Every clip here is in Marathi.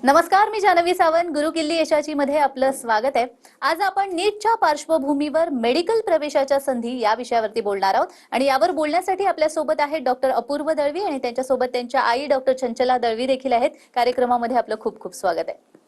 नमस्कार, मी जानवी सावंत. गुरुकिल्ली यशाची मध्ये आपलं स्वागत आहे. आज आपण नीटच्या पार्श्वभूमीवर मेडिकल प्रवेशाच्या संधी या विषयावरती बोलणार आहोत आणि यावर बोलण्यासाठी आपल्या सोबत आहे डॉक्टर अपूर्व दळवी आणि त्यांच्यासोबत त्यांच्या आई डॉक्टर चंचला दळवी देखील आहेत. कार्यक्रमामध्ये आपलं खूप खूप स्वागत आहे.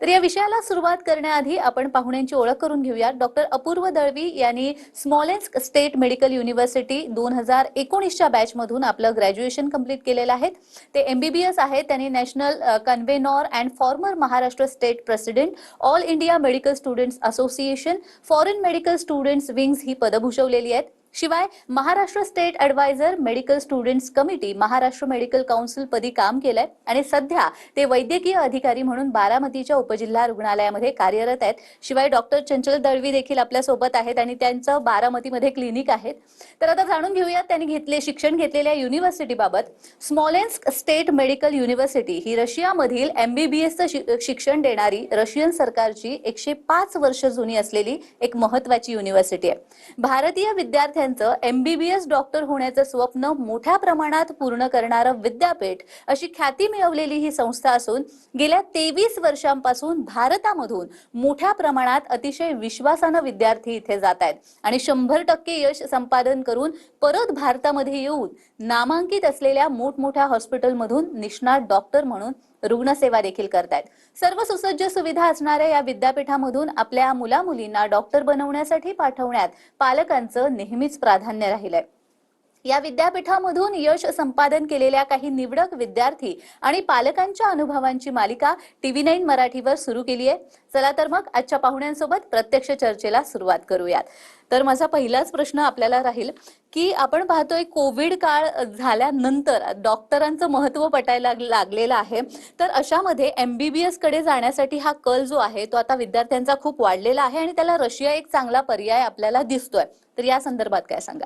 तर या विषयाला सुरुवात करण्याआधी आपण पाहुण्यांची ओळख करून घेऊया. डॉक्टर अपूर्व दळवी यांनी स्मॉलेन्स्क स्टेट मेडिकल युनिव्हर्सिटी 2019च्या बॅच मधून आपलं ग्रॅज्युएशन कंप्लीट केलेलं आहे. ते MBBS आहेत. त्यांनी national convener and former Maharashtra state president, all India medical students association, foreign medical students wings ही पदं भूषवलेली आहेत. शिवाय Maharashtra state adviser, medical students committee, Maharashtra medical council पदी काम केलंय आणि सध्या ते वैद्यकीय अधिकारी म्हणून बारामतीच्या उपजिल्हा रुग्णालयामध्ये कार्यरत आहेत. शिवाय डॉक्टर चंचल दळवी देखील आपल्या सोबत आहेत आणि त्यांचं बारामतीमध्ये क्लिनिक आहेत. तर आता जाणून घेऊयात त्यांनी शिक्षण घेतलेल्या युनिव्हर्सिटीबाबत. स्मॉलेन्स्क स्टेट मेडिकल युनिव्हर्सिटी ही रशियामधील MBBSचं शिक्षण देणारी रशियन सरकारची 105 वर्ष जुनी असलेली एक महत्त्वाची युनिव्हर्सिटी आहे. भारतीय विद्यार्थ्यांचं MBBS डॉक्टर होण्याचं स्वप्न मोठ्या प्रमाणात पूर्ण करणारं विद्यापीठ अशी ख्याती मिळवलेली ही संस्था असून गेल्या 23 वर्षांपासून भारतामधून मोठ्या प्रमाणात अतिशय विश्वासानं विद्यार्थी इथे जात आहेत आणि 100% यश संपादन करून परत भारतामध्ये येऊन नामांकित असलेल्या मोठमोठ्या हॉस्पिटलमधून निष्णात डॉक्टर म्हणून रुग्णसेवा देखील करतायत. सर्व सुसज्ज सुविधा असणाऱ्या या विद्यापीठामधून आपल्या मुलामुलींना डॉक्टर बनवण्यासाठी पाठवण्यात पालकांचं नेहमीच प्राधान्य राहिलंय. या विद्यापीठामधून यश संपादन केलेल्या काही निवडक विद्यार्थी आणि पालकांच्या अनुभवांची मालिका TV9 मराठीवर सुरू केली आहे. चला तर मग आजच्या पाहुण्यांसोबत प्रत्यक्ष चर्चेला सुरुवात करूयात. तर माझा पहिलाच प्रश्न आपल्याला राहील की आपण पाहतोय कोविड काळ झाल्यानंतर डॉक्टरांचं महत्त्व पटायला लागलेलं आहे. तर अशामध्ये MBBS कडे जाण्यासाठी हा कल जो आहे तो आता विद्यार्थ्यांचा खूप वाढलेला आहे आणि त्याला रशिया एक चांगला पर्याय आपल्याला दिसतोय. तर या संदर्भात काय सांगा?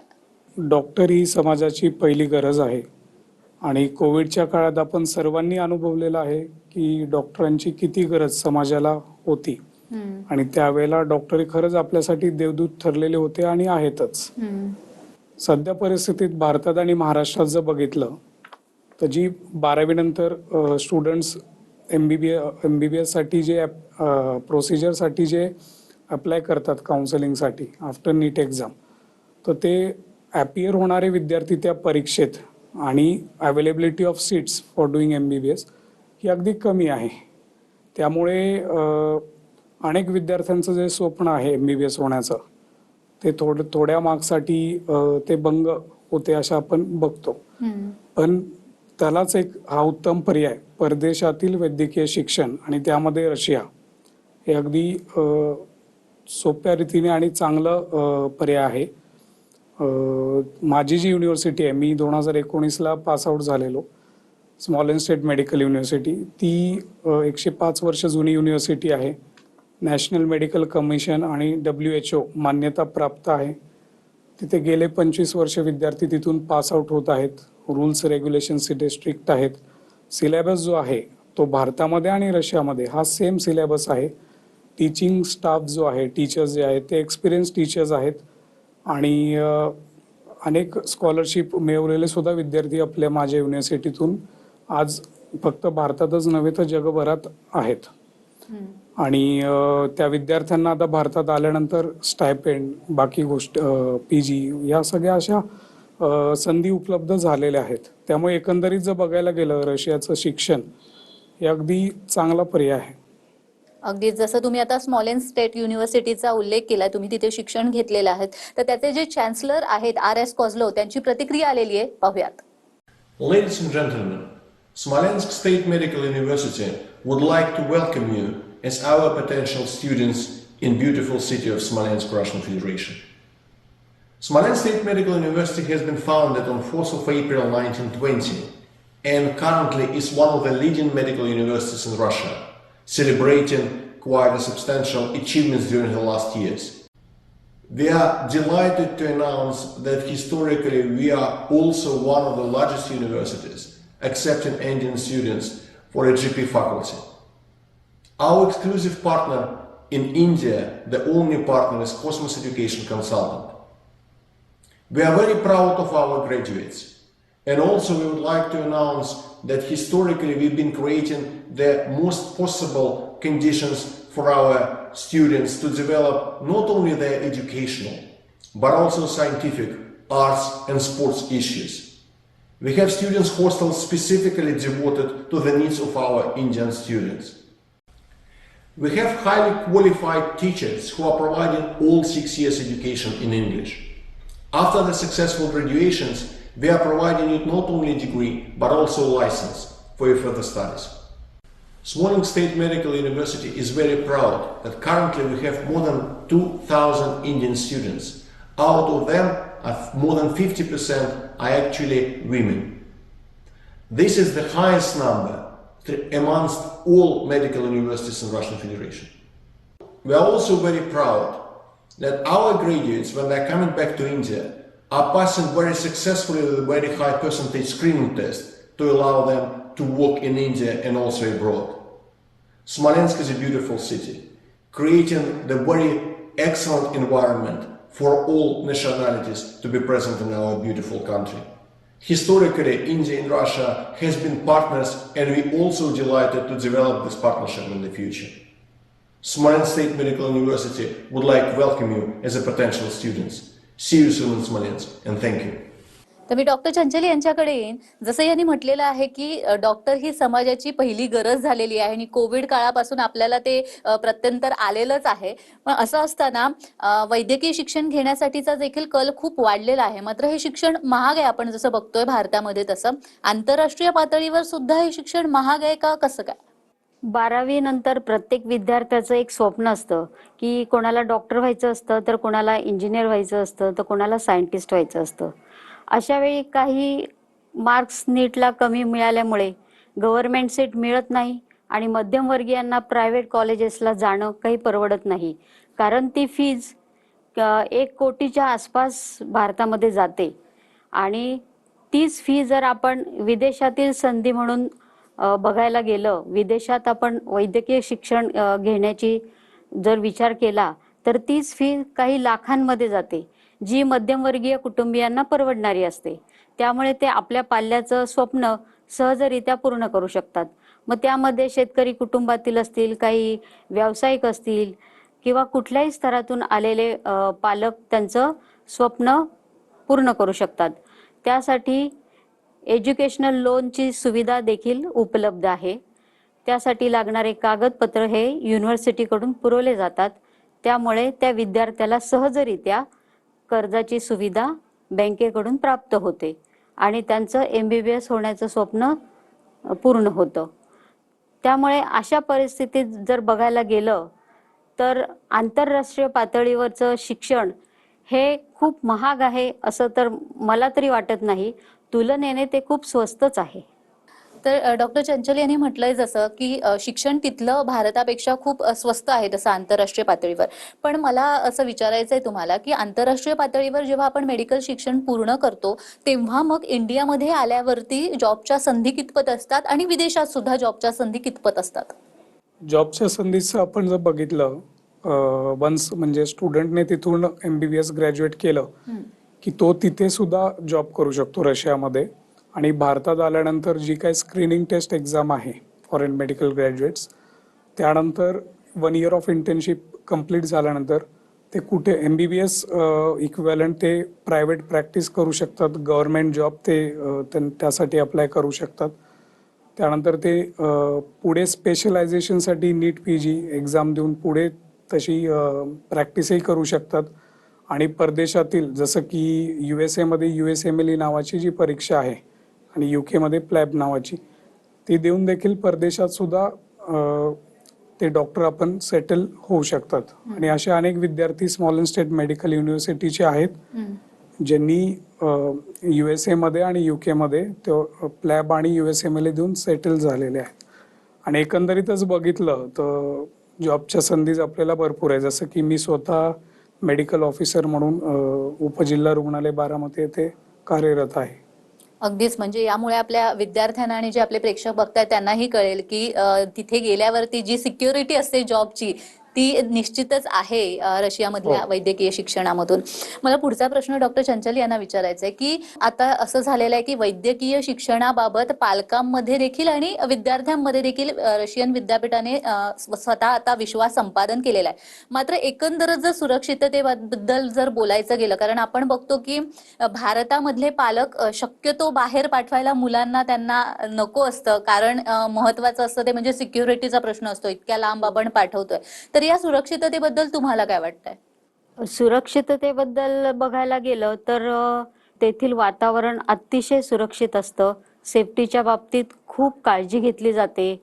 डॉक्टर ही समाजाची पहिली गरज आहे आणि कोविडच्या काळात आपण सर्वांनी अनुभवलेलं आहे की डॉक्टरांची किती गरज समाजाला होती आणि त्यावेळेला डॉक्टर खरंच आपल्यासाठी देवदूत ठरलेले होते आणि आहेतच. सध्या परिस्थितीत भारतात आणि महाराष्ट्रात जर बघितलं तर जी 12वी नंतर स्टुडंट्स MBBS साठी जे प्रोसिजरसाठी जे अप्लाय करतात काउन्सिलिंगसाठी आफ्टर नीट एक्झाम, तर ते ॲपियर होणारे विद्यार्थी त्या परीक्षेत आणि availability of seats for doing MBBS ही अगदी कमी आहे. त्यामुळे अनेक विद्यार्थ्यांचं जे स्वप्न आहे MBBS होण्याचं ते थोड्या मार्क्ससाठी ते भंग होते असं आपण बघतो. पण त्यालाच हा उत्तम पर्याय परदेशातील वैद्यकीय शिक्षण आणि त्यामध्ये रशिया हे अगदी सोप्या रीतीने आणि चांगलं पर्याय आहे. माझी जी युनिव्हर्सिटी आहे, मी 2019ला पासआउट झालेलो, स्मॉलेन्स्क स्टेट मेडिकल युनिव्हर्सिटी, ती 105 वर्ष जुनी युनिव्हर्सिटी आहे. नॅशनल मेडिकल कमिशन आणि WHO मान्यता प्राप्त आहे. तिथे गेले 25 वर्ष विद्यार्थी तिथून पासआउट होत आहेत. रूल्स रेग्युलेशन्स तिथे स्ट्रिक्ट आहेत. सिलेबस जो आहे तो भारतामध्ये आणि रशियामध्ये हा सेम सिलेबस आहे. टीचिंग स्टाफ जो आहे, टीचर्स जे आहेत ते एक्सपिरियन्स टीचर्स आहेत आणि अनेक स्कॉलरशिप मिळवलेले सुद्धा विद्यार्थी आपल्या माझ्या युनिव्हर्सिटीतून आज फक्त भारतातच नव्हे तर जगभरात आहेत. आणि त्या विद्यार्थ्यांना आता भारतात आल्यानंतर स्टायपेंड, बाकी गोष्ट PG या सगळ्या अशा संधी उपलब्ध झालेल्या आहेत. त्यामुळे एकंदरीत जर बघायला गेलं रशियाचं शिक्षण हे अगदी चांगला पर्याय आहे. अगदी जसं तुम्ही आता स्मॉलेन्स्क स्टेट युनिव्हर्सिटीचा उल्लेख केला, तुम्ही तिथे शिक्षण घेतलेलं आहे, तर त्याचे जे chancellor आहेत RS कोझलोव त्यांची प्रतिक्रिया आलेली आहे, पाहूयात. Ladies and gentlemen, Smolensk State Medical University would like to welcome you as our potential students in beautiful city of Smolensk, Russian Federation. Smolensk State Medical University has been founded on 4th of April 1920 and currently is one of the leading medical universities in Russia, celebrating quite a substantial achievements during the last years. We are delighted to announce that historically we are also one of the largest universities accepting Indian students for a GP faculty. Our exclusive partner in India, the only partner, is Cosmos Education Consultant. We are very proud of our graduates And also we would like to announce that historically we've been creating the most possible conditions for our students to develop not only their educational, but also scientific, arts and sports issues. We have students hostels specifically devoted to the needs of our Indian students. We have highly qualified teachers who are providing all 6 years education in English. After the successful graduations, we are providing you not only a degree, but also a license for your further studies. Smolensk State Medical University is very proud that currently we have more than 2,000 Indian students. Out of them, more than 50% are actually women. This is the highest number amongst all medical universities in Russian Federation. We are also very proud that our graduates, when they're coming back to India, are passing very successfully with a very high percentage screening test to allow them to work in India and also abroad. Smolensk is a beautiful city, creating the very excellent environment for all nationalities to be present in our beautiful country. Historically, India and Russia has been partners, and we also delighted to develop this partnership in the future. Smolensk State Medical University would like to welcome you as a potential students. See you soon in Smolensk, and thank you. तर मी डॉक्टर चंचले यांच्याकडे येईन. जसं यांनी म्हटलेलं आहे की डॉक्टर ही समाजाची पहिली गरज झालेली आहे आणि कोविड काळापासून आपल्याला ते प्रत्यंतर आलेलंच आहे. पण असं असताना वैद्यकीय शिक्षण घेण्यासाठीचा देखील कल खूप वाढलेला आहे. मात्र हे शिक्षण महाग आहे. आपण जसं बघतोय भारतामध्ये तसं आंतरराष्ट्रीय पातळीवर सुद्धा हे शिक्षण महाग आहे का, कसं काय? 12वी नंतर प्रत्येक विद्यार्थ्याचं एक स्वप्न असतं की कोणाला डॉक्टर व्हायचं असतं, तर कोणाला इंजिनियर व्हायचं असतं, तर कोणाला सायंटिस्ट व्हायचं असतं. अशा वेळी काही मार्क्स नीटला कमी मिळाल्यामुळे गव्हर्नमेंट सीट मिळत नाही आणि मध्यमवर्गीयांना प्रायव्हेट कॉलेजेसला जाणं काही परवडत नाही. कारण ती फीज 1 कोटीच्या आसपास भारतामध्ये जाते आणि तीच फी जर आपण विदेशातील संधी म्हणून बघायला गेलं, विदेशात आपण वैद्यकीय शिक्षण घेण्याची जर विचार केला तर तीच फी काही लाखांमध्ये जाते, जी मध्यमवर्गीय कुटुंबियांना परवडणारी असते. त्यामुळे ते आपल्या पाल्याचं स्वप्न सहजरित्या पूर्ण करू शकतात. मग त्यामध्ये शेतकरी कुटुंबातील असतील, काही व्यावसायिक असतील किंवा कुठल्याही स्तरातून आलेले पालक त्यांचं स्वप्न पूर्ण करू शकतात. त्यासाठी एज्युकेशनल लोनची सुविधा देखील उपलब्ध आहे. त्यासाठी लागणारे कागदपत्र हे युनिव्हर्सिटीकडून पुरवले जातात. त्यामुळे त्या विद्यार्थ्याला सहजरित्या कर्जाची सुविधा बँकेकडून प्राप्त होते आणि त्यांचं MBBS होण्याचं स्वप्न पूर्ण होतं. त्यामुळे अशा परिस्थितीत जर बघायला गेलं तर आंतरराष्ट्रीय पातळीवरचं शिक्षण हे खूप महाग आहे असं तर मला तरी वाटत नाही. तुलनेने ते खूप स्वस्तच आहे. तर डॉक्टर चंचल यांनी म्हटलंय जसं की शिक्षण तिथलं भारतापेक्षा खूप स्वस्त आहे तसं आंतरराष्ट्रीय पातळीवर. पण मला असं विचारायचं आहे तुम्हाला की आंतरराष्ट्रीय पातळीवर जेव्हा आपण मेडिकल शिक्षण पूर्ण करतो तेव्हा मग इंडियामध्ये आल्यावरती जॉबच्या संधी कितपत असतात आणि विदेशात सुद्धा जॉबच्या संधी कितपत असतात? जॉबच्या संधीचं आपण जर बघितलं, वन्स म्हणजे स्टुडंटने तिथून MBBS ग्रॅज्युएट केलं की तो तिथे सुद्धा जॉब करू शकतो रशियामध्ये. आणि भारतात आल्यानंतर जी काही स्क्रीनिंग टेस्ट एक्झाम आहे फॉरेन मेडिकल ग्रॅज्युएट्स, त्यानंतर 1 इयर ऑफ इंटर्नशिप कंप्लीट झाल्यानंतर ते कुठे MBBS इक्विव्हॅलंट ते प्रायव्हेट प्रॅक्टिस करू शकतात. गव्हर्नमेंट जॉब ते त्यासाठी अप्लाय करू शकतात. त्यानंतर ते पुढे स्पेशलायझेशनसाठी नीट PG एक्झाम देऊन पुढे तशी प्रॅक्टिसही करू शकतात. आणि परदेशातील जसं की USA मध्ये USMLE नावाची जी परीक्षा आहे आणि UK मध्ये प्लॅब नावाची, ती देऊन देखील परदेशात सुद्धा ते डॉक्टर आपण सेटल होऊ शकतात. आणि असे अनेक विद्यार्थी स्मॉलेंस्क स्टेट मेडिकल युनिव्हर्सिटीचे आहेत ज्यांनी USA मध्ये आणि UK मध्ये प्लॅब आणि USMLE देऊन सेटल झालेले आहेत. आणि एकंदरीतच बघितलं तर जॉबच्या संधीज आपल्याला भरपूर आहे. जसं की मी स्वतः मेडिकल ऑफिसर म्हणून उपजिल्हा रुग्णालय बारामती येथे कार्यरत आहे. अगदीच, म्हणजे यामुळे आपल्या विद्यार्थ्यांना आणि जे आपले प्रेक्षक बघतायत त्यांनाही कळेल की तिथे गेल्यावरती जी सिक्युरिटी असते जॉबची ती निश्चितच आहे रशियामधल्या हो. वैद्यकीय शिक्षणामधून. मला पुढचा प्रश्न डॉक्टर चंचल यांना विचारायचा आहे की आता असं झालेलं आहे की वैद्यकीय शिक्षणाबाबत पालकांमध्ये देखील आणि विद्यार्थ्यांमध्ये देखील रशियन विद्यापीठाने स्वतः आता विश्वास संपादन केलेला आहे. मात्र एकंदरच जर सुरक्षिततेबद्दल जर बोलायचं गेलं, कारण आपण बघतो की भारतामधले पालक शक्यतो बाहेर पाठवायला मुलांना त्यांना नको असतं, कारण महत्वाचं असतं ते म्हणजे सिक्युरिटीचा प्रश्न असतो, इतक्या लांब आपण पाठवतोय. तर या सुरक्षिततेबद्दल तुम्हाला काय वाटतंय? सुरक्षिततेबद्दल बघायला गेलं तर तेथील वातावरण अतिशय सुरक्षित असतं. सेफ्टीच्या बाबतीत खूप काळजी घेतली जाते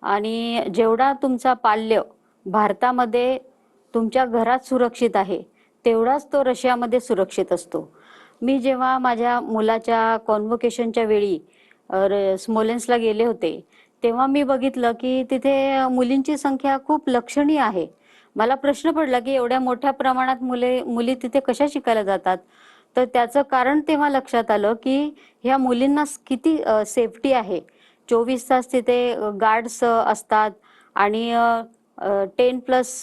आणि जेवढा तुमचा पाल्य भारतामध्ये तुमच्या घरात सुरक्षित आहे, तेवढाच तो रशियामध्ये सुरक्षित असतो. मी जेव्हा माझ्या मुलाच्या कॉन्व्होकेशनच्या वेळी स्मोलेन्सला गेले होते, तेव्हा मी बघितलं की तिथे मुलींची संख्या खूप लक्षणीय आहे. मला प्रश्न पडला की एवढ्या मोठ्या प्रमाणात मुली तिथे कशा शिकायला जातात. तर त्याचं कारण तेव्हा लक्षात आलं की ह्या मुलींना किती सेफ्टी आहे. 24 तास तिथे गार्ड्स असतात आणि 10+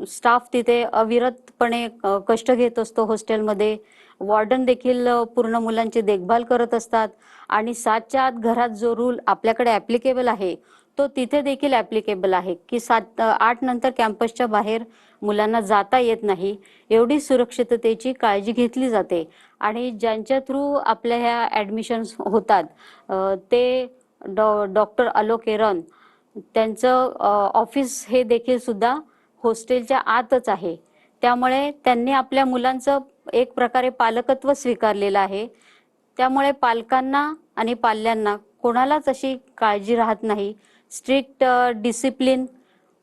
स्टाफ तिथे अविरतपणे कष्ट घेत असतो हॉस्टेलमध्ये. वॉर्डन देखील पूर्ण मुलांची देखभाल करत असतात आणि 7च्या आत घरात जो रूल आपल्याकडे ऍप्लिकेबल आहे तो तिथे देखील ऍप्लिकेबल आहे की 8 नंतर कॅम्पसच्या बाहेर मुलांना जाता येत नाही. एवढी सुरक्षिततेची काळजी घेतली जाते आणि ज्यांच्या थ्रू आपल्या ह्या ऍडमिशन्स होतात ते डॉक्टर अलोक एरन, त्यांचं ऑफिस हे देखील सुद्धा हॉस्टेलच्या आतच आहे. त्यामुळे त्यांनी आपल्या मुलांचं एक प्रकारे पालकत्व स्वीकारलेलं आहे. त्यामुळे पालकांना आणि पाल्यांना कोणालाच अशी काळजी राहत नाही. स्ट्रिक्ट डिसिप्लिन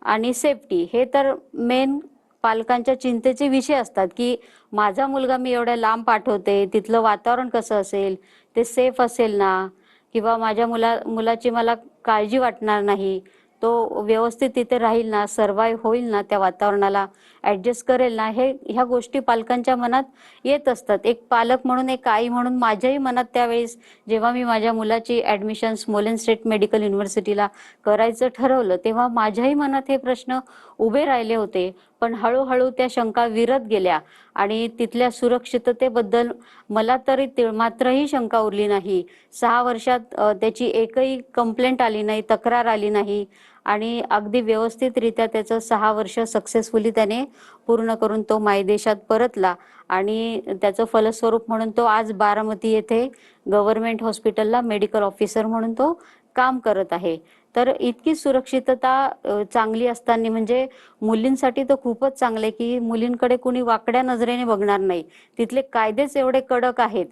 आणि सेफ्टी हे तर मेन पालकांच्या चिंतेचे विषय असतात की माझा मुलगा मी एवढ्या लांब पाठवते, तिथलं वातावरण कसं असेल, ते सेफ असेल ना, किंवा माझ्या मुलाची मला काळजी वाटणार नाही, तो व्यवस्थित तिथे राहील ना, सर्व्हाइव्ह होईल ना, त्या वातावरणाला ऍडजस्ट करेल ना, ह्या गोष्टी पालकांच्या मनात येत असतात. एक पालक म्हणून, एक आई म्हणून माझ्याही मनात त्यावेळेस जेव्हा मी माझ्या मुलाची ऍडमिशन स्मोलेन्स स्टेट मेडिकल युनिव्हर्सिटीला करायचं ठरवलं, तेव्हा माझ्याही मनात हे प्रश्न उभे राहिले होते. पण हळूहळू त्या शंका विरत गेल्या आणि तिथल्या सुरक्षिततेबद्दल मला तरी मात्रही शंका उरली नाही. 6 वर्षात त्याची एकही कंप्लेंट आली नाही, तक्रार आली नाही आणि अगदी व्यवस्थितरित्या त्याचं 6 वर्ष सक्सेसफुली त्याने पूर्ण करून तो मायदेशात परतला आणि त्याचं फलस्वरूप म्हणून तो आज बारामती येथे गव्हर्नमेंट हॉस्पिटलला मेडिकल ऑफिसर म्हणून तो काम करत आहे. तर इतकी सुरक्षितता चांगली असताना म्हणजे मुलींसाठी तर खूपच चांगले की मुलींकडे कुणी वाकड्या नजरेने बघणार नाही. तिथले कायदेच एवढे कडक आहेत.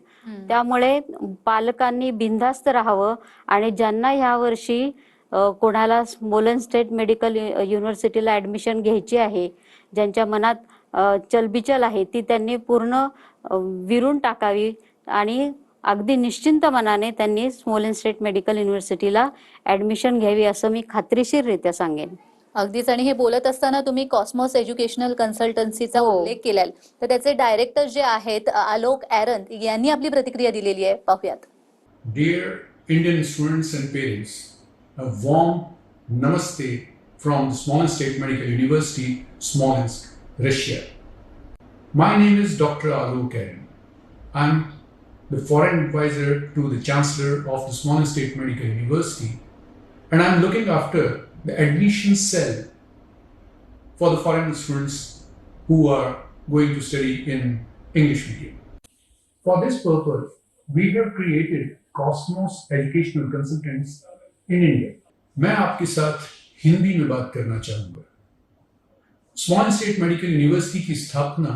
त्यामुळे पालकांनी बिनधास्त राहावं आणि ज्यांना ह्या वर्षी कोणाला स्मोलेन्स स्टेट मेडिकल युनिव्हर्सिटीला ऍडमिशन घ्यायची आहे, ज्यांच्या मनात चलबिचल आहे, ती त्यांनी पूर्ण विरून टाकावी आणि अगदी निश्चिंत मनाने त्यांनी स्मोलेन्स स्टेट मेडिकल युनिव्हर्सिटीला ऍडमिशन घ्यावी असं मी खात्रीशीररित्या सांगेन. अगदीच. आणि हे बोलत असताना तुम्ही कॉस्मॉस एज्युकेशनल कन्सल्टन्सीचा हो. उल्लेख केलाय, तर त्याचे डायरेक्टर जे आहेत अलोक एरन यांनी आपली प्रतिक्रिया दिलेली आहे, पाहूयात. Dear Indian students and parents, a warm namaste from the Smolensk State Medical University, Smolensk, Russia. My name is Dr. Alok Aaron. I'm the foreign advisor to the Chancellor of the Smolensk State Medical University, and I'm looking after the admission cell for the foreign students who are going to study in English medium. For this purpose, we have created Cosmos Educational Consultants in India. मैं आपके साथ हिंदी में बात करना चाहूंगा. स्मॉलेन्स स्टेट मेडिकल यूनिवर्सिटी की स्थापना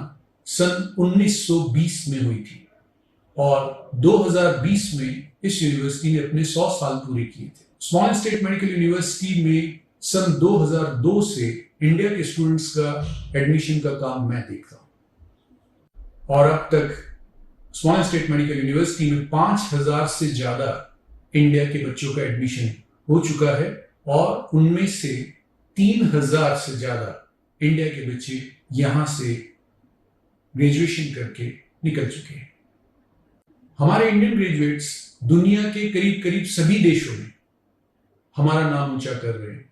सन 1920 में हुई थी और 2020 में इस यूनिवर्सिटी ने अपने 100 साल पूरे किए थे. स्मॉलेन्स स्टेट मेडिकल यूनिवर्सिटी में सन 2002 से इंडिया के स्टूडेंट्स का एडमिशन का काम मैं देख रहा हूं और अब तक स्मॉलेन्स स्टेट मेडिकल यूनिवर्सिटी में 5000 से ज्यादा इंडिया के बच्चों का एडमिशन हो चुका है और उनमें से 3000 से ज्यादा इंडिया के बच्चे यहां से ग्रेजुएशन करके निकल चुके हैं. हमारे इंडियन ग्रेजुएट्स दुनिया के करीब करीब सभी देशों में हमारा नाम ऊंचा कर रहे हैं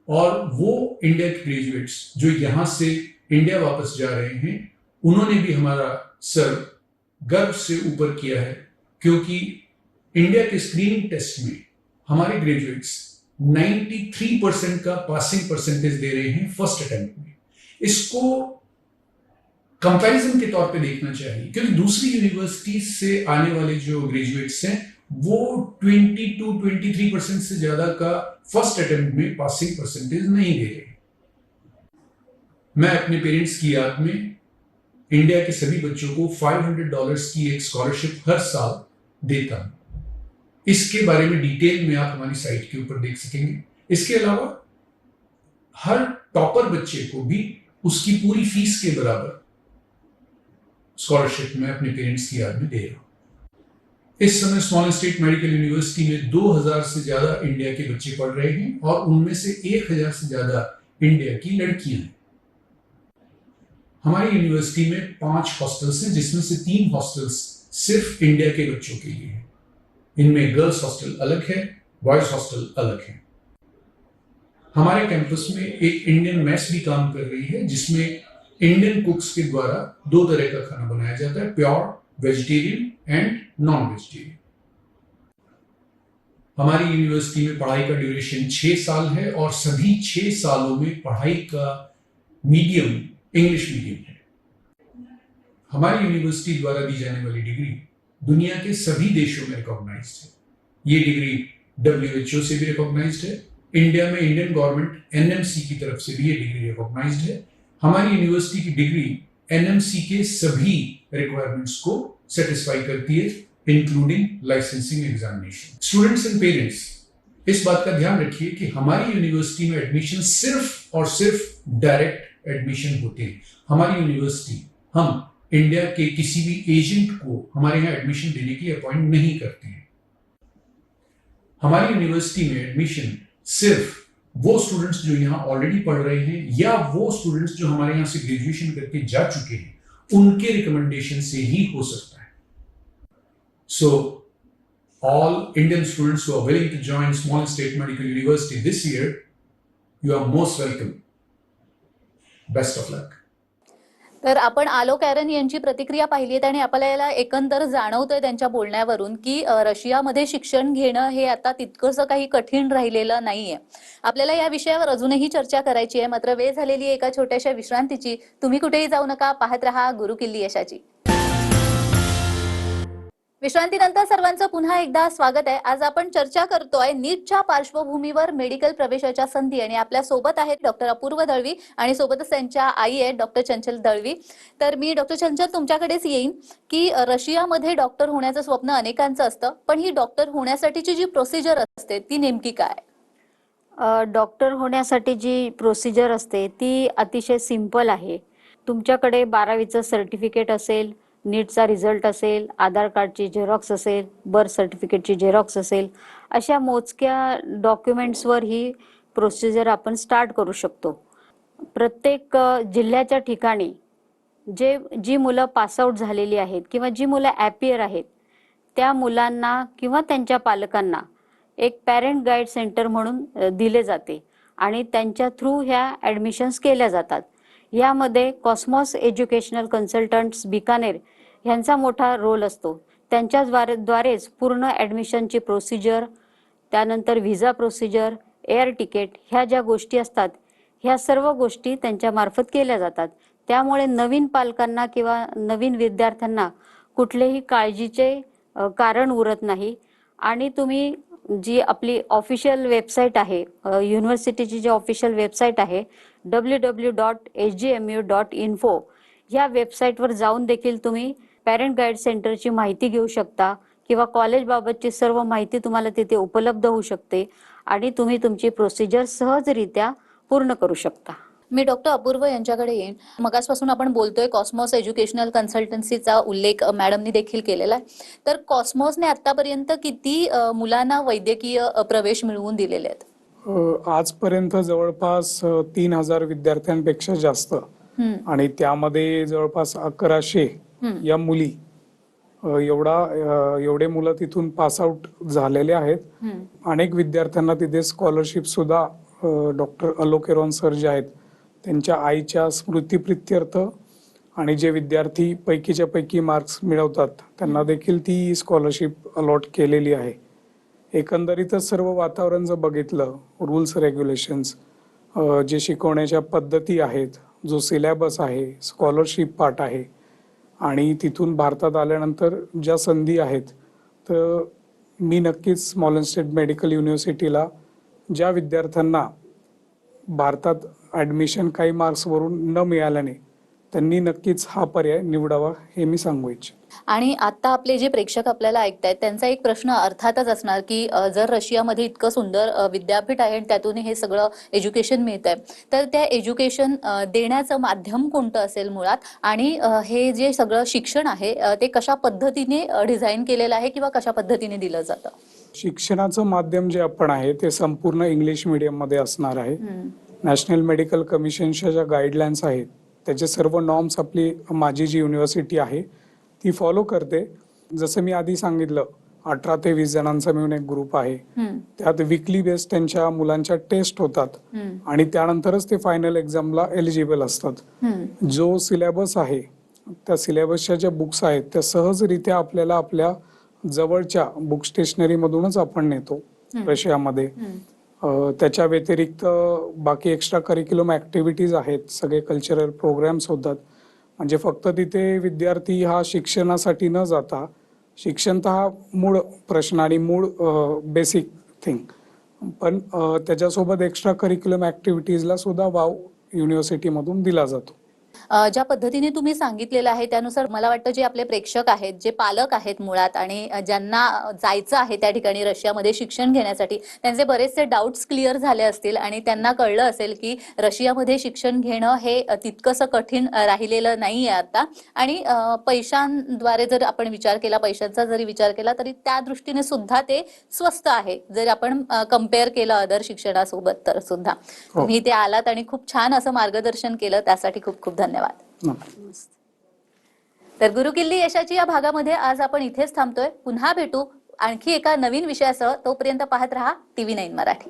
और वो इंडिया के ग्रेजुएट्स जो यहाँ से इंडिया वापस जा रहे हैं, उन्होंने भी हमारा सर गर्व से ऊपर किया है, क्योंकि इंडिया के स्क्रीनिंग टेस्ट में हमारे ग्रेजुएट्स 93% का पासिंग परसेंटेज दे रहे हैं फर्स्ट अटेम्प्ट में। इसको कंपैरिजन के तौर पे देखना चाहिए, क्योंकि दूसरी यूनिवर्सिटी से आने वाले जो ग्रेजुएट्स हैं वो 22-23% से ज्यादा का फर्स्ट अटेम्प्ट में पासिंग परसेंटेज नहीं दे रहे। मैं अपने पेरेंट्स की याद में इंडिया के सभी बच्चों को $500 की एक स्कॉलरशिप हर साल देता हूं। इसके बारे में डिटेल में आप हमारी साइट के ऊपर देख सकेंगे। इसके अलावा हर टॉपर बच्चे को भी उसकी पूरी फीस के बराबर स्कॉलरशिप मैं अपने पेरेंट्स की याद में दे रहा हूं। इस समय स्मॉलेंस स्टेट मेडिकल यूनिवर्सिटी में 2000 से ज्यादा इंडिया के बच्चे पढ़ रहे हैं और उनमें से 1000 से ज्यादा इंडिया की लड़कियां हैं। हमारी यूनिवर्सिटी में 5 हॉस्टल्स हैं, जिसमें से 3 हॉस्टल्स सिर्फ इंडिया के बच्चों के लिए हैं। इनमें गर्ल्स हॉस्टल अलग है, बॉयज हॉस्टल अलग है। हमारे कैंपस में एक इंडियन मेस भी काम कर रही है, जिसमें इंडियन कुक्स के द्वारा 2 तरह का खाना बनाया जाता है, pure vegetarian end non vegetarian. हमारी यूनिवर्सिटी में पढ़ाई का ड्यूरेशन 6 साल है और सभी 6 सालों में पढ़ाई का मीडियम इंग्लिश मीडियम है। हमारी यूनिवर्सिटी द्वारा दी जाने वाली डिग्री दुनिया के सभी देशों में रिकॉग्नाइज्ड है। ये डिग्री WHO से भी रिकॉग्नाइज्ड है। इंडिया में इंडियन गवर्नमेंट NMC की तरफ से भी ये डिग्री रिकॉग्नाइज्ड है। हमारी यूनिवर्सिटी की डिग्री NMC के सभी रिक्वायरमेंट्स को सेटिस्फाई करती है, including licensing examination. Students and parents, इस बात का ध्यान रखिए कि हमारी यूनिवर्सिटी में एडमिशन सिर्फ और सिर्फ डायरेक्ट एडमिशन होते हैं। हमारी यूनिवर्सिटी हम इंडिया के किसी भी एजेंट को हमारे यहाँ एडमिशन देने की अपॉइंट नहीं करते हैं। हमारी यूनिवर्सिटी में एडमिशन सिर्फ वो स्टूडेंट्स जो यहाँ ऑलरेडी पढ़ रहे हैं या वो स्टूडेंट्स जो हमारे यहाँ से ग्रेजुएशन करके जा चुके हैं, उनके रिकमेंडेशन से ही हो सकता है। So all Indian students who are willing to join Small State Medical University this year, you are most welcome. Best of luck. तर आपण आलोक ॲरन यांची प्रतिक्रिया पाहिली आहे आणि आपल्याला एकंदर जाणवतंय त्यांच्या बोलण्यावरून की रशियामध्ये शिक्षण घेणं हे आता तितकंसं काही कठीण राहिलेलं नाहीये. आपल्याला या विषयावर अजूनही चर्चा करायची आहे, मात्र वेळ झालेली आहे एका छोट्याशा विश्रांतीची. तुम्ही कुठेही जाऊ नका, पाहत रहा गुरुकिल्ली यशाची. विश्रांतीनंतर सर्वांचं पुन्हा एकदा स्वागत आहे. आज आपण चर्चा करतोय नीटच्या पार्श्वभूमीवर मेडिकल प्रवेशाच्या संधी आणि आपल्या सोबत आहेत डॉक्टर अपूर्व दळवी आणि सोबतच त्यांच्या आई आहेत डॉक्टर चंचल दळवी. तर मी डॉक्टर चंचल तुमच्याकडेच येईन की रशियामध्ये डॉक्टर होण्याचं स्वप्न अनेकांचं असतं, पण ही डॉक्टर होण्यासाठीची जी प्रोसिजर असते ती नेमकी काय? डॉक्टर होण्यासाठी जी प्रोसिजर असते ती अतिशय सिंपल आहे. तुमच्याकडे 12वीचं सर्टिफिकेट असेल, नीटचा रिझल्ट असेल, आधार कार्डची झेरॉक्स असेल, बर्थ सर्टिफिकेटची झेरॉक्स असेल, अशा मोजक्या डॉक्युमेंट्सवर ही प्रोसिजर आपण स्टार्ट करू शकतो. प्रत्येक जिल्ह्याच्या ठिकाणी जी मुलं पासआउट झालेली आहेत किंवा जी मुलं ॲपियर आहेत त्या मुलांना किंवा त्यांच्या पालकांना एक पॅरेंट गाईड सेंटर म्हणून दिले जाते आणि त्यांच्या थ्रू ह्या ॲडमिशन्स केल्या जातात. यामध्ये कॉस्मॉस एज्युकेशनल कन्सल्टंट्स बिकानेर यांचा मोठा रोल असतो. त्यांच्याद्वारेच पूर्ण ॲडमिशनची प्रोसिजर, त्यानंतर व्हिसा प्रोसिजर, एअर तिकीट ह्या ज्या गोष्टी असतात ह्या सर्व गोष्टी त्यांच्यामार्फत केल्या जातात. त्यामुळे नवीन पालकांना किंवा नवीन विद्यार्थ्यांना कुठलेही काळजीचे कारण उरत नाही. आणि तुम्ही जी आपली ऑफिशियल वेबसाईट आहे, युनिव्हर्सिटीची जी ऑफिशियल वेबसाईट आहे www.hgmu.info या वेबसाईटवर जाऊन देखील तुम्ही पॅरेंट गाईड सेंटरची माहिती घेऊ शकता किंवा कॉलेजबाबतची सर्व माहिती तुम्हाला तिथे उपलब्ध होऊ शकते आणि तुम्ही तुमची प्रोसिजर सहजरित्या पूर्ण करू शकता. मी डॉक्टर अपूर्व यांच्याकडे येईन. मगासपासून आपण बोलतोय कॉस्मॉस एज्युकेशनल कन्सल्टन्सीचा उल्लेख मॅडमनी देखील केलेला आहे. तर कॉस्मॉसने आतापर्यंत किती मुलांना वैद्यकीय प्रवेश मिळवून दिलेले आहेत? आजपर्यंत जवळपास 3000 विद्यार्थ्यांपेक्षा जास्त आणि त्यामध्ये जवळपास 1100 या मुली एवढे मुलं तिथून पास आउट झालेले आहेत. अनेक विद्यार्थ्यांना तिथे स्कॉलरशिप सुद्धा डॉक्टर अलोकेरॉन सर जे आहेत त्यांच्या आईच्या स्मृतिप्रित्यर्थ आणि जे विद्यार्थी पैकीच्या पैकी मार्क्स मिळवतात त्यांना देखील ती स्कॉलरशिप अलॉट केलेली आहे. एकंदरीतच सर्व वातावरण जर बघितलं, रूल्स रेग्युलेशन्स, जे शिकवण्याच्या पद्धती आहेत, जो सिलेबस आहे, स्कॉलरशिप पार्ट आहे आणि तिथून भारतात आल्यानंतर ज्या संधी आहेत, तर मी नक्कीच स्मॉलन स्टेट मेडिकल युनिव्हर्सिटीला ज्या विद्यार्थ्यांना भारतात ॲडमिशन काही मार्क्सवरून न मिळाल्याने त्यांनी नक्कीच हा पर्याय निवडावा हे मी सांगू इच्छितो. आणि आता आपले जे प्रेक्षक आपल्याला ऐकतायत त्यांचा एक प्रश्न अर्थातच असणार की जर रशियामध्ये इतकं सुंदर विद्यापीठ आहे आणि त्यातून हे सगळं एज्युकेशन मिळत आहे, तर त्या एज्युकेशन देण्याचं माध्यम कोणतं असेल मुळात, आणि हे जे सगळं शिक्षण आहे ते कशा पद्धतीने डिझाईन केलेलं आहे किंवा कशा पद्धतीने दिलं जातं? शिक्षणाचं माध्यम जे आपण आहे ते संपूर्ण इंग्लिश मीडियममध्ये असणार आहे. नॅशनल मेडिकल कमिशनच्या ज्या गाईडलाईन्स आहेत त्याचे सर्व नॉर्म्स आपली माझी जी युनिव्हर्सिटी आहे ती फॉलो करते. जसं मी आधी सांगितलं, 18 ते 20 जणांचा मिळून एक ग्रुप आहे. त्यात विकली बेस त्यांच्या मुलांच्या टेस्ट होतात आणि त्यानंतरच ते फायनल एक्झामला एलिजिबल असतात. जो सिलेबस आहे त्या सिलेबसच्या ज्या बुक्स आहेत त्या सहजरित्या आपल्याला आपल्या जवळच्या बुक स्टेशनरी मधूनच आपण नेतो रशियामध्ये. त्याच्या व्यतिरिक्त बाकी एक्स्ट्रा करिक्युलम ऍक्टिव्हिटीज आहेत, सगळे कल्चरल प्रोग्राम्स होतात. म्हणजे फक्त तिथे विद्यार्थी हा शिक्षणासाठी न जाता, शिक्षण तर हा मूळ प्रश्न आणि मूळ बेसिक थिंग, पण त्याच्यासोबत एक्स्ट्रा करिक्युलम ऍक्टिव्हिटीजला सुद्धा वाव युनिव्हर्सिटीमधून दिला जातो. ज्या पद्धतीने तुम्ही सांगितलेलं आहे त्यानुसार मला वाटतं जे आपले प्रेक्षक आहेत, जे पालक आहेत मुळात आणि ज्यांना जायचं आहे त्या ठिकाणी रशियामध्ये शिक्षण घेण्यासाठी, त्यांचे बरेचसे डाऊट्स क्लिअर झाले असतील आणि त्यांना कळलं असेल की रशियामध्ये शिक्षण घेणं हे तितकंसं कठीण राहिलेलं नाही आहे आता. आणि पैशांद्वारे जर आपण विचार केला, पैशांचा जरी विचार केला तरी त्या दृष्टीने सुद्धा ते स्वस्त आहे जर आपण कम्पेअर केलं अदर शिक्षणासोबत तर सुद्धा. तुम्ही इथे आलात आणि खूप छान असं मार्गदर्शन केलं, त्यासाठी खूप खूप धन्यवाद. तर गुरुकिल्ली यशाची या भागामध्ये आज आपण इथेच थांबतोय. पुन्हा भेटू आणखी एका नवीन विषयासह. तोपर्यंत पाहत रहा TV9 मराठी.